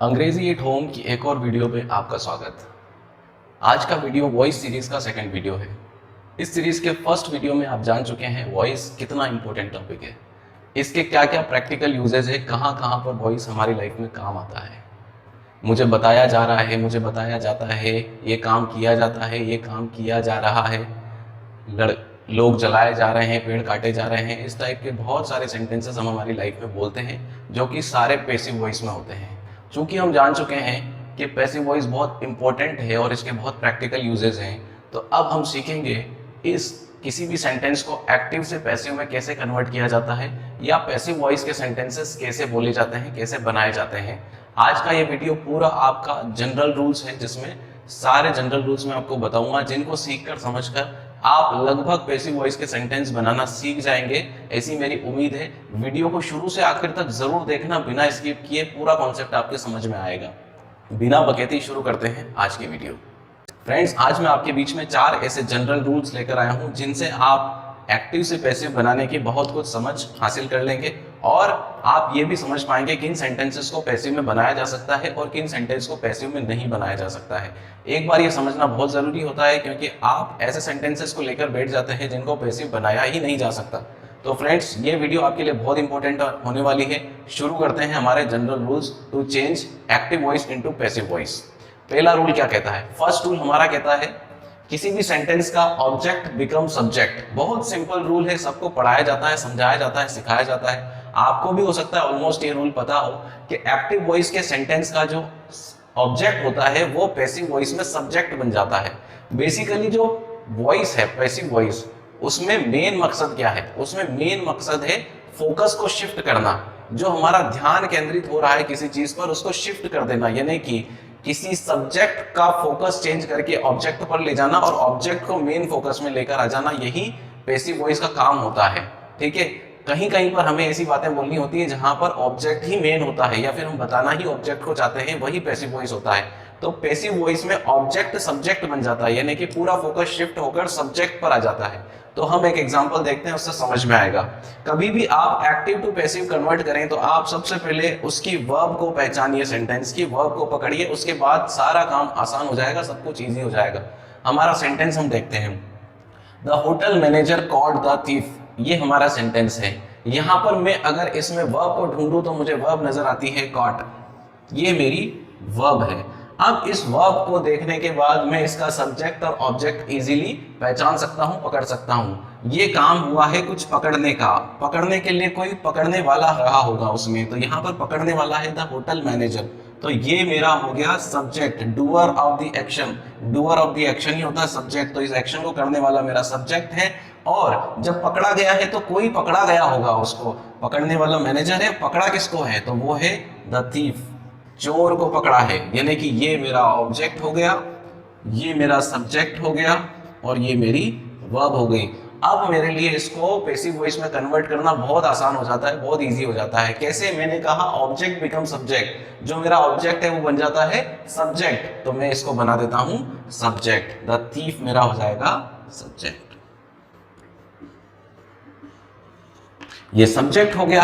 अंग्रेजी at home की एक और वीडियो पे आपका स्वागत। आज का वीडियो वॉइस सीरीज का सेकंड वीडियो है। इस सीरीज के फर्स्ट वीडियो में आप जान चुके हैं वॉइस कितना इंपॉर्टेंट टॉपिक है, इसके क्या क्या प्रैक्टिकल यूजेज है, कहाँ कहाँ पर वॉइस हमारी लाइफ में काम आता है। मुझे बताया जा रहा है, मुझे बताया जाता है, ये काम किया जाता है, ये काम किया जा रहा है, लोग जलाए जा रहे हैं, पेड़ काटे जा रहे हैं। इस टाइप के बहुत सारे सेंटेंसेस हम हमारी लाइफ में बोलते हैं जो कि सारे पैसिव वॉइस में होते हैं। चूंकि हम जान चुके हैं कि पैसिव वॉइस बहुत इंपॉर्टेंट है और इसके बहुत प्रैक्टिकल यूजेस हैं, तो अब हम सीखेंगे इस किसी भी सेंटेंस को एक्टिव से पैसिव में कैसे कन्वर्ट किया जाता है, या पैसिव वॉइस के सेंटेंसेस कैसे बोले जाते हैं, कैसे बनाए जाते हैं। आज का ये वीडियो पूरा आपका जनरल रूल्स है, जिसमें सारे जनरल रूल्स मैं आपको बताऊंगा, जिनको सीखकर समझकर आप लगभग पैसिव वॉइस के सेंटेंस बनाना सीख जाएंगे, ऐसी मेरी उम्मीद है। वीडियो को शुरू से आखिर तक जरूर देखना, बिना स्किप किए पूरा कॉन्सेप्ट आपके समझ में आएगा। बिना बकैती शुरू करते हैं आज की वीडियो। फ्रेंड्स, आज मैं आपके बीच में 4 ऐसे जनरल रूल्स लेकर आया हूं जिनसे आप एक्टिव से पैसिव बनाने की बहुत कुछ समझ हासिल कर लेंगे, और आप ये भी समझ पाएंगे किन सेंटेंसेस को पैसिव में बनाया जा सकता है और किन सेंटेंस को पैसिव में नहीं बनाया जा सकता है। एक बार ये समझना बहुत जरूरी होता है, क्योंकि आप ऐसे सेंटेंसेस को लेकर बैठ जाते हैं जिनको पैसिव बनाया ही नहीं जा सकता। तो फ्रेंड्स, ये वीडियो आपके लिए बहुत इंपॉर्टेंट होने वाली है। शुरू करते हैं हमारे general rules to change active voice into passive voice. पहला रूल क्या कहता है? फर्स्ट रूल हमारा कहता है किसी भी सेंटेंस का ऑब्जेक्ट बिकम सब्जेक्ट। बहुत सिंपल रूल है, सबको पढ़ाया जाता है, समझाया जाता है, सिखाया जाता है। आपको भी हो सकता है ऑलमोस्ट ये रूल पता हो कि एक्टिव वॉइस के सेंटेंस का जो ऑब्जेक्ट होता है वो पैसिव वॉइस में सब्जेक्ट बन जाता है। बेसिकली जो वॉइस है पैसिव वॉइस, उसमें मेन मकसद क्या है? उसमें मेन मकसद है फोकस को शिफ्ट करना। जो हमारा ध्यान केंद्रित हो रहा है किसी चीज पर, उसको शिफ्ट कर देना, यानी कि किसी सब्जेक्ट का फोकस चेंज करके ऑब्जेक्ट पर ले जाना और ऑब्जेक्ट को मेन फोकस में लेकर आ जाना, यही पैसिव वॉइस का काम होता है। ठीक है, कहीं कहीं पर हमें ऐसी बातें बोलनी होती है जहां पर ऑब्जेक्ट ही मेन होता है, या फिर हम बताना ही ऑब्जेक्ट को चाहते हैं, वही पैसिव वॉइस होता है। तो पैसिव वॉइस में ऑब्जेक्ट सब्जेक्ट बन जाता है, यानी कि पूरा फोकस शिफ्ट होकर सब्जेक्ट पर आ जाता है। तो हम एक एग्जांपल देखते हैं, उससे समझ में आएगा। कभी भी आप एक्टिव टू पैसिव कन्वर्ट करें तो आप सबसे पहले उसकी वर्ब को पहचानिए, सेंटेंस की वर्ब को पकड़िए, उसके बाद सारा काम आसान हो जाएगा, सब कुछ इजी हो जाएगा। हमारा सेंटेंस हम देखते हैं, the hotel manager caught the thief. ये हमारा सेंटेंस है। यहां पर मैं अगर इसमें वर्ब को ढूंढूं तो मुझे वर्ब नजर आती है कॉट, ये मेरी वर्ब है। अब इस वर्ब को देखने के बाद मैं इसका सब्जेक्ट और ऑब्जेक्ट इजीली पहचान सकता हूं, पकड़ सकता हूं। ये काम हुआ है कुछ पकड़ने का, पकड़ने के लिए कोई पकड़ने वाला रहा होगा उसमें, तो यहां पर पकड़ने वाला है द होटल मैनेजर। तो ये मेरा हो गया subject, doer of the action. Doer of the action ही होता है सब्जेक्ट, तो इस एक्शन को करने वाला मेरा सब्जेक्ट है। और जब पकड़ा गया है तो कोई पकड़ा गया होगा, उसको पकड़ने वाला मैनेजर है। पकड़ा किसको है? तो वो है द थीफ, चोर को पकड़ा है। यानी कि ये मेरा ऑब्जेक्ट हो गया, ये मेरा सब्जेक्ट हो गया, और ये मेरी वर्ब हो गई। अब मेरे लिए इसको पैसिव वॉइस में कन्वर्ट करना बहुत आसान हो जाता है, बहुत इजी हो जाता है। कैसे? मैंने कहा ऑब्जेक्ट बिकम सब्जेक्ट, जो मेरा ऑब्जेक्ट है वो बन जाता है सब्जेक्ट, तो मैं इसको बना देता हूं सब्जेक्ट। द थीफ मेरा हो जाएगा सब्जेक्ट, ये सब्जेक्ट हो गया।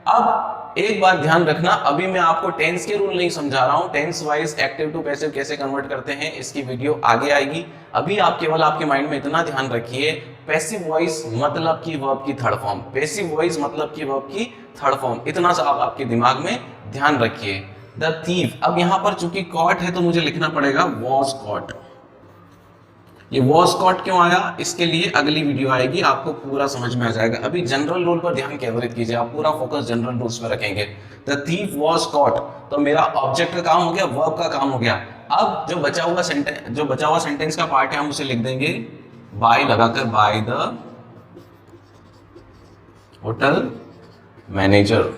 अब एक बात ध्यान रखना, अभी मैं आपको टेंस के रूल नहीं समझा रहा हूं। Tense wise active to passive कैसे कन्वर्ट करते हैं इसकी वीडियो आगे आएगी। अभी आप केवल आपके माइंड में इतना ध्यान रखिए, पैसिव वॉइस मतलब की वर्ब की थर्ड फॉर्म, पैसिव वॉइस मतलब की वर्ब की थर्ड फॉर्म, इतना सा आप आपके दिमाग में ध्यान रखिए। द थीफ, अब यहां पर चूंकि कॉट है तो मुझे लिखना पड़ेगा वॉज कॉट। ये वॉज कॉट क्यों आया, इसके लिए अगली वीडियो आएगी, आपको पूरा समझ में आ जाएगा। अभी जनरल रूल पर ध्यान केंद्रित कीजिए, आप पूरा फोकस जनरल रूल्स पर रखेंगे। द थीफ वॉज कॉट, तो मेरा ऑब्जेक्ट का काम हो गया, वर्ब का काम हो गया। अब जो बचा हुआ सेंटेंस का पार्ट है हम उसे लिख देंगे बाय लगाकर, बाय द होटल मैनेजर।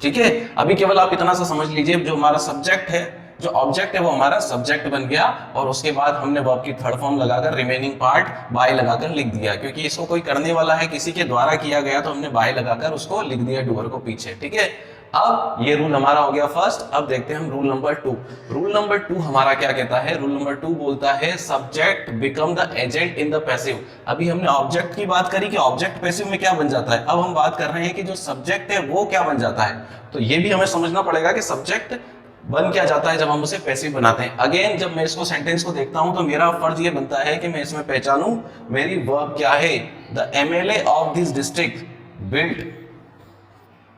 ठीक है, अभी केवल आप इतना सा समझ लीजिए, जो हमारा सब्जेक्ट है, जो ऑब्जेक्ट है वो हमारा सब्जेक्ट बन गया, और उसके बाद हमने वर्ब की थर्ड फॉर्म लगाकर रिमेनिंग पार्ट बाय लगाकर लिख दिया, क्योंकि इसको कोई करने वाला है, किसी के द्वारा किया गया, तो हमने बाय लगाकर उसको लिख दिया डूअर को पीछे। ठीक है, अब ये रूल हमारा हो गया फर्स्ट। अब देखते हैं हम रूल नंबर 2। रूल नंबर 2 हमारा क्या कहता है? रूल नंबर 2 बोलता है subject become the agent in the passive. अभी हमने ऑब्जेक्ट की बात करी कि ऑब्जेक्ट पैसिव में क्या बन जाता है, अब हम बात कर रहे हैं कि जो सब्जेक्ट है वो क्या बन जाता है। तो ये भी हमें समझना पड़ेगा कि सब्जेक्ट बन क्या जाता है जब हम उसे पैसिव बनाते हैं। अगेन जब मैं इसको सेंटेंस को देखता हूं तो मेरा फर्ज ये बनता है कि मैं इसमें पहचानूं मेरी वर्ब क्या है। The MLA of this district built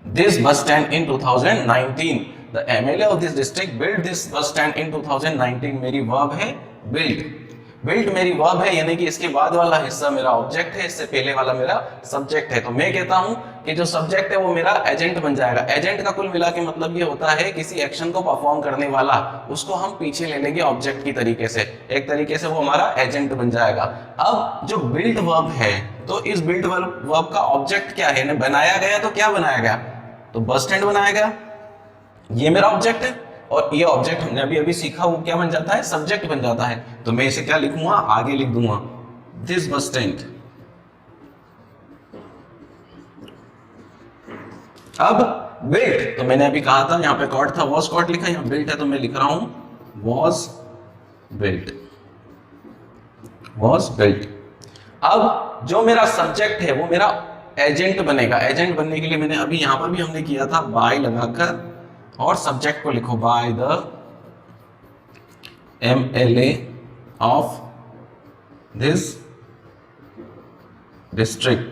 this bus stand in 2019। the MLA of this district built this bus stand in 2019। मेरी वर्ब है built। built मेरी वर्ब है, यानी कि इसके बाद वाला हिस्सा मेरा ऑब्जेक्ट है, इससे पहले वाला मेरा सब्जेक्ट है। तो मैं कहता हूं कि जो सब्जेक्ट है वो मेरा एजेंट बन जाएगा। एजेंट का कुल मिला के मतलब ये होता है किसी एक्शन को परफॉर्म करने वाला, उसको हम पीछे ले लेंगे ऑब्जेक्ट की तरीके से, एक तरीके से वो हमारा एजेंट बन जाएगा। अब जो बिल्ट वर्ब है, तो इस बिल्ट वर्ब का ऑब्जेक्ट क्या है, बनाया गया, तो क्या बनाया गया, तो बस स्टैंड बनाया गया, ये मेरा ऑब्जेक्ट है। और ये ऑब्जेक्ट हमने अभी अभी सीखा, वो क्या बन जाता है, सब्जेक्ट बन जाता है। तो मैं इसे क्या लिखूंगा, आगे लिख दूंगा दिस बस स्टैंड। अब बिल्ट, तो मैंने अभी कहा था, यहां पे कॉट था, वॉज कॉट लिखा, यहां बिल्ट है, तो मैं लिख रहा हूं वॉज बिल्ट, वॉज बिल्ट। अब जो मेरा सब्जेक्ट है वो मेरा एजेंट बनेगा। एजेंट बनने के लिए मैंने अभी यहां पर भी हमने किया था बाय लगाकर, और सब्जेक्ट को लिखो by the MLA of this district.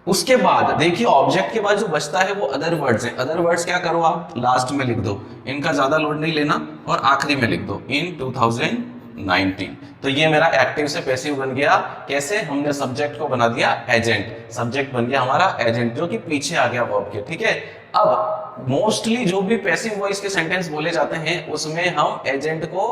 उसके बाद देखिए ऑब्जेक्ट के बाद जो बचता है वो अदर वर्ड्स है। अदर वर्ड्स क्या करो आप, लास्ट में लिख दो, इनका ज्यादा लोड नहीं लेना, और आखिरी में लिख दो इन 2019। तो ये मेरा एक्टिव से पैसिव बन गया। कैसे, हमने सब्जेक्ट को बना दिया एजेंट, सब्जेक्ट बन गया हमारा एजेंट, जो कि पीछे आ गया वर्ब के। ठीक है, अब मोस्टली जो भी पैसिव वॉइस के सेंटेंस बोले जाते हैं उसमें हम एजेंट को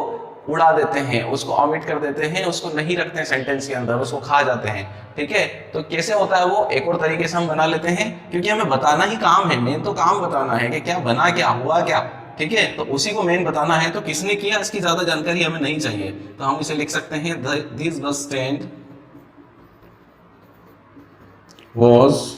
उड़ा देते हैं, उसको ऑमिट कर देते हैं, उसको नहीं रखते हैं सेंटेंस के अंदर, उसको खा जाते हैं। ठीक है, तो कैसे होता है वो, एक और तरीके से हम बना लेते हैं, क्योंकि हमें बताना ही काम है, मेन तो काम बताना है कि क्या बना, क्या हुआ, क्या। ठीक है, तो उसी को मेन बताना है, तो किसने किया इसकी ज्यादा जानकारी हमें नहीं चाहिए, तो हम इसे लिख सकते हैं this bus stand was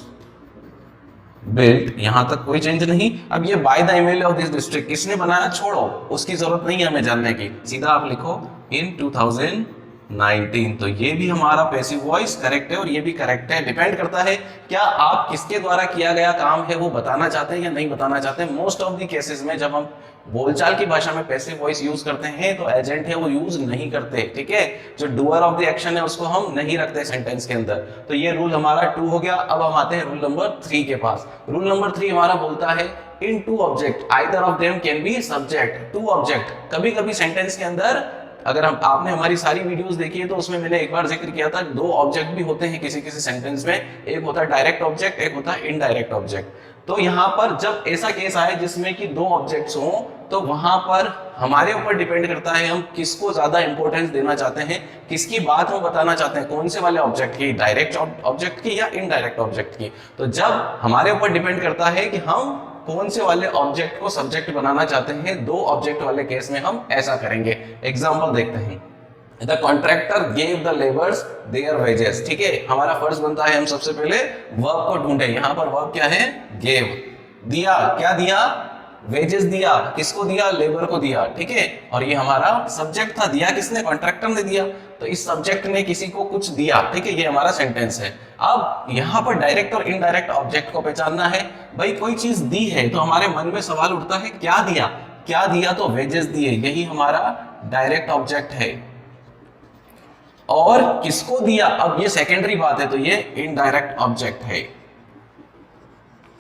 built, यहां तक कोई चेंज नहीं। अब ये by the MLA of this district किसने बनाया, छोड़ो, उसकी जरूरत नहीं है हमें जानने की, सीधा आप लिखो इन 2019। तो ये भी हमारा पैसिव वॉइस करेक्ट है, और ये भी करेक्ट है। डिपेंड करता है क्या आप किसके द्वारा किया गया काम है वो बताना चाहते हैं या नहीं बताना चाहते हैं। मोस्ट ऑफ द केसेस में जब हम बोलचाल की भाषा में पैसिव वॉइस यूज करते हैं तो एजेंट है वो यूज नहीं करते। ठीक है, जो डूअर ऑफ द एक्शन है उसको हम नहीं रखते सेंटेंस के अंदर। तो ये रूल हमारा 2 हो गया। अब हम आते हैं रूल नंबर 3 के पास। रूल नंबर 3 हमारा बोलता है इन 2 object either of them can be subject. 2 object, कभी कभी सेंटेंस के अंदर, अगर आपने हमारी सारी वीडियोस देखी है तो उसमें मैंने एक बार जिक्र किया था, 2 ऑब्जेक्ट भी होते हैं किसी किसी सेंटेंस में, एक होता है डायरेक्ट ऑब्जेक्ट, एक होता है इनडायरेक्ट ऑब्जेक्ट। तो यहां पर जब ऐसा केस आए जिसमें कि 2 ऑब्जेक्ट्स हों, तो वहां पर हमारे ऊपर डिपेंड करता है हम किसको ज्यादा इंपॉर्टेंस देना चाहते हैं, किसकी बात हम बताना चाहते हैं, कौन से वाले ऑब्जेक्ट की, डायरेक्ट ऑब्जेक्ट की या इनडायरेक्ट ऑब्जेक्ट की। तो जब हमारे ऊपर डिपेंड करता है कि हम कौन से वाले ऑब्जेक्ट को सब्जेक्ट बनाना चाहते हैं, 2 ऑब्जेक्ट वाले केस में हम ऐसा करेंगे। एग्जांपल देखते हैं, the contractor gave the labours their wages. ठीक है, हमारा फर्ज बनता है हम सबसे पहले वर्ब को ढूंढे। यहां पर वर्ब क्या है, गेव, दिया, क्या दिया, वेजेस दिया, किसको दिया, लेबर को दिया। ठीक है, और ये हमारा सब्जेक्ट था, दिया किसने, कॉन्ट्रैक्टर ने दिया, तो इस सब्जेक्ट ने किसी को कुछ दिया। ठीक है, ये हमारा सेंटेंस है। अब यहां पर डायरेक्ट और इनडायरेक्ट ऑब्जेक्ट को पहचानना है। भाई कोई चीज दी है तो हमारे मन में सवाल उठता है क्या दिया, क्या दिया, तो वेजेस दिए, यही हमारा डायरेक्ट ऑब्जेक्ट है। और किसको दिया, अब ये सेकेंडरी बात है, तो ये इनडायरेक्ट ऑब्जेक्ट है।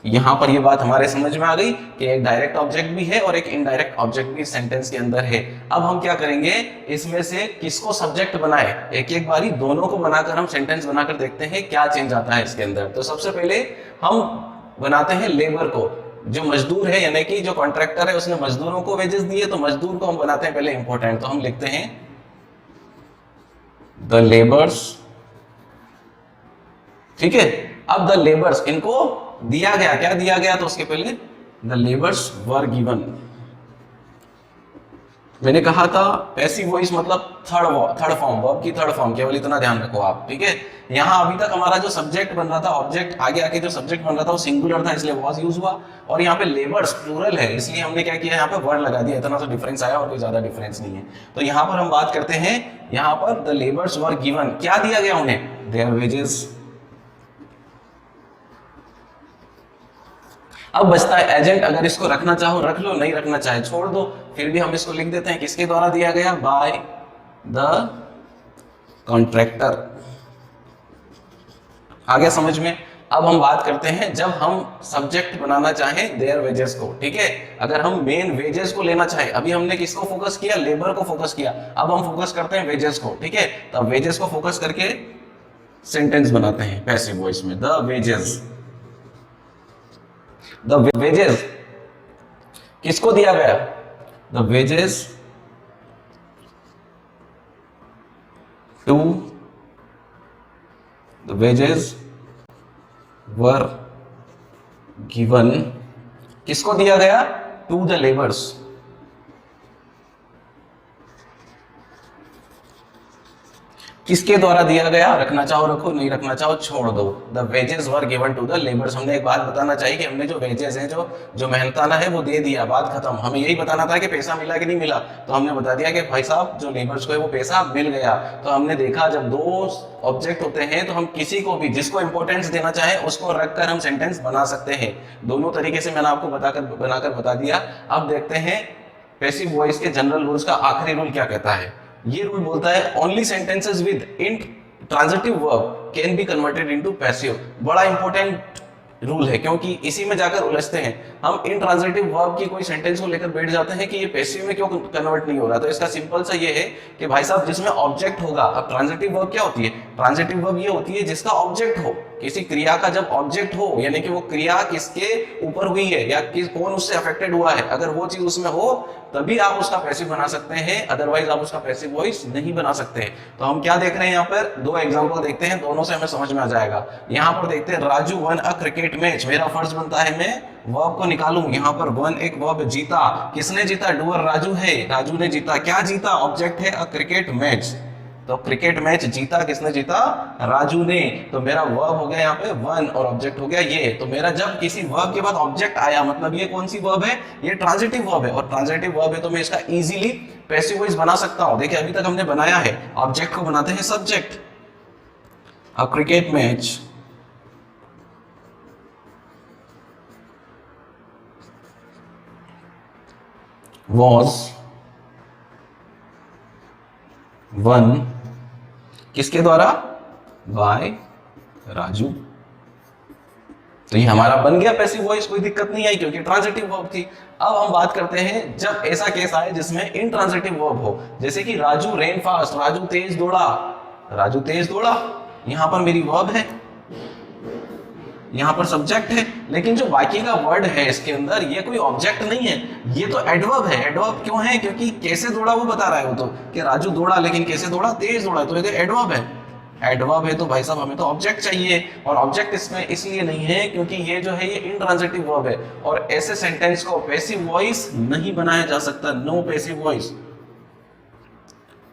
यहां पर ये बात हमारे समझ में आ गई कि एक डायरेक्ट ऑब्जेक्ट भी है और एक इनडायरेक्ट ऑब्जेक्ट भी सेंटेंस के अंदर है। अब हम क्या करेंगे, इसमें से किसको सब्जेक्ट बनाए, एक एक बारी दोनों को बनाकर हम सेंटेंस बनाकर देखते हैं क्या चेंज आता है इसके अंदर। तो सबसे पहले हम बनाते हैं लेबर को, जो मजदूर है, यानी कि जो कॉन्ट्रैक्टर है उसने मजदूरों को वेजेस दिए, तो मजदूर को हम बनाते हैं पहले इंपॉर्टेंट। तो हम लिखते हैं द लेबर्स। ठीक है, अब द लेबर्स, इनको दिया गया, क्या दिया गया, तो उसके पहले द लेबर्स वर गिवन। मैंने कहा था पैसिव वॉइस मतलब थर्ड फॉर्म, वर्ब की थर्ड फॉर्म, केवल इतना ध्यान रखो आप। ठीक है, यहां अभी तक हमारा जो सब्जेक्ट बन रहा था, ऑब्जेक्ट आगे आके जो सब्जेक्ट बन रहा था वो सिंगुलर था, इसलिए वॉज यूज हुआ, और यहाँ पे लेबर्स प्लूरल है, इसलिए हमने क्या किया, यहाँ पे वर्ड लगा दिया। इतना सा डिफरेंस आया और कोई ज्यादा डिफरेंस नहीं है। तो यहाँ पर हम बात करते हैं, यहाँ पर द लेबर्स वर गिवन, क्या दिया गया उन्हें, देयर वेजेस। अब बचता है एजेंट, अगर इसको रखना चाहो रख लो, नहीं रखना चाहे छोड़ दो। फिर भी हम इसको लिख देते हैं किसके द्वारा दिया गया, बाय द कॉन्ट्रैक्टर। आ गया समझ में। अब हम बात करते हैं जब हम सब्जेक्ट बनाना चाहें देयर वेजेस को, ठीक है। अगर हम मेन वेजेस को लेना चाहें, अभी हमने किसको फोकस किया, लेबर को फोकस किया, अब हम फोकस करते हैं वेजेस को, ठीक है। तो अब वेजेस को फोकस करके सेंटेंस बनाते हैं पैसिव वॉइस में, द वेजेस। द वेजेस किसको दिया गया, the wages to, the wages were given, किसको दिया गया, टू द लेबर्स। किसके द्वारा दिया गया, रखना चाहो रखो, नहीं रखना चाहो छोड़ दो। The wages were given to the labours. हमने एक बात बताना चाहिए कि हमने जो वेजेस हैं, जो मेहनताना है वो दे दिया, बात खत्म। हमें यही बताना था कि पैसा मिला कि नहीं मिला, तो हमने बता दिया कि भाई साहब जो लेबर्स को है वो पैसा मिल गया। तो हमने देखा जब दो ऑब्जेक्ट होते हैं तो हम किसी को भी जिसको इंपॉर्टेंस देना चाहे उसको रखकर हम सेंटेंस बना सकते हैं। दोनों तरीके से मैंने आपको बनाकर बता दिया। अब देखते हैं पैसिव वॉइस के जनरल रूल्स का आखिरी रूल क्या कहता है। ये रूल बोलता है only sentences with intransitive verb can be converted into passive. बड़ा इंपॉर्टेंट रूल है क्योंकि इसी में जाकर उलझते हैं हम। इंट्रांजिटिव वर्ब की कोई सेंटेंस को लेकर बैठ जाते हैं कि ये पैसिव में क्यों कन्वर्ट नहीं हो रहा। तो इसका सिंपल सा ये है कि भाई साहब जिसमें ऑब्जेक्ट होगा। अब ट्रांजिटिव वर्ब क्या होती है, ट्रांजिटिव वर्ब ये होती है जिसका ऑब्जेक्ट हो, किसी क्रिया का जब ऑब्जेक्ट हो, यानी कि वो क्रिया किसके ऊपर हुई है या कौन उससे अफेक्टेड हुआ है, अगर वो चीज उसमें हो तभी आप उसका पैसिव बना सकते हैं, अदरवाइज आप उसका पैसिव वॉइस नहीं बना सकते। तो हम क्या देख रहे हैं यहाँ पर, दो एग्जांपल देखते हैं, दोनों से हमें समझ में आ जाएगा। यहाँ पर देखते हैं राजू वन अ क्रिकेट मैच। मेरा फर्ज बनता है मैं वर्ब को निकालूं। यहाँ पर वन एक वर्ब, जीता, किसने जीता, डूअर राजू है, राजू ने जीता। क्या जीता, ऑब्जेक्ट है अ क्रिकेट मैच। तो क्रिकेट मैच जीता, किसने जीता, राजू ने। तो मेरा वर्ब हो गया यहाँ पे वन और ऑब्जेक्ट हो गया ये। तो मेरा जब किसी वर्ब के बाद ऑब्जेक्ट आया, मतलब ये कौन सी वर्ब है, ये ट्रांजिटिव वर्ब है। और ट्रांजिटिव वर्ब है तो मैं इसका इजीली पैसिव वॉइस बना सकता हूं। देखिए अभी तक हमने बनाया है, ऑब्जेक्ट को बनाते हैं subject. A cricket match was won किसके द्वारा, बाय राजू। तो ये हमारा बन गया पैसिव वॉइस, कोई दिक्कत नहीं आई क्योंकि ट्रांजिटिव वर्ब थी। अब हम बात करते हैं जब ऐसा केस आए जिसमें इंट्रांजिटिव वर्ब हो, जैसे कि राजू रेन फास्ट, राजू तेज दौड़ा, राजू तेज दौड़ा। यहां पर मेरी वर्ब है, यहाँ पर सब्जेक्ट है, लेकिन जो बाकी का वर्ड है इसके अंदर ये कोई ऑब्जेक्ट नहीं है, ये तो एडवर्ब है। एडवर्ब क्यों है, क्योंकि कैसे दौड़ा वो बता रहा है वो तो, कि राजू दौड़ा, लेकिन कैसे दौड़ा, तेज दौड़ा, तो ये एडवर्ब है। एडवर्ब है तो भाई साहब हमें तो ऑब्जेक्ट चाहिए, और ऑब्जेक्ट इसमें इसलिए नहीं है क्योंकि ये जो है ये इंट्रांजिटिव वर्ब है, और ऐसे सेंटेंस को पैसिव वॉइस नहीं बनाया जा सकता, नो पैसिव वॉइस।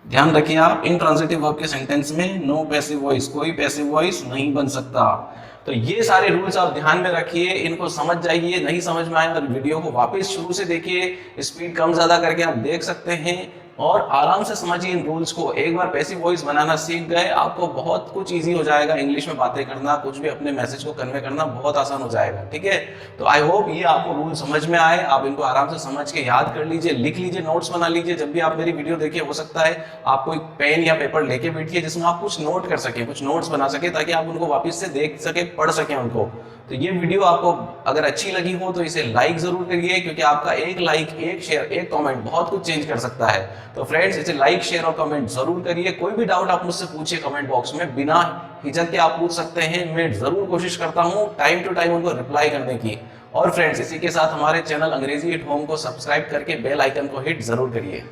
ध्यान रखिए आप, इंट्रांजिटिव वर्ब के सेंटेंस में नो पैसिव वॉइस, कोई पैसिव वॉइस नहीं बन सकता। तो ये सारे रूल्स आप ध्यान में रखिए, इनको समझ जाइए। नहीं समझ में आए तो वीडियो को वापस शुरू से देखिए, स्पीड कम ज्यादा करके आप देख सकते हैं और आराम से समझिए इन रूल्स को। एक बार पैसिव वॉइस बनाना सीख गए, आपको बहुत कुछ इजी हो जाएगा। इंग्लिश में बातें करना, कुछ भी अपने मैसेज को कन्वे करना बहुत आसान हो जाएगा, ठीक है। तो आई होप ये आपको रूल समझ में आए, आप इनको आराम से समझ के याद कर लीजिए, लिख लीजिए, नोट्स बना लीजिए। जब भी आप मेरी वीडियो देखिए, हो सकता है आप कोई पेन या पेपर लेके बैठिए जिसमें आप कुछ नोट कर सकें, कुछ नोट्स बना सके, ताकि आप उनको वापस से देख सके, पढ़ सकें उनको। तो ये वीडियो आपको अगर अच्छी लगी हो तो इसे लाइक जरूर करिए, क्योंकि आपका एक लाइक, एक शेयर, एक कमेंट बहुत कुछ चेंज कर सकता है। तो फ्रेंड्स इसे लाइक, शेयर और कमेंट जरूर करिए। कोई भी डाउट आप मुझसे पूछिए कमेंट बॉक्स में, बिना हिचक के आप पूछ सकते हैं। मैं जरूर कोशिश करता हूं टाइम टू टाइम उनको रिप्लाई करने की। और फ्रेंड्स इसी के साथ हमारे चैनल अंग्रेजी एट होम को सब्सक्राइब करके बेल आइकन को हिट जरूर करिए।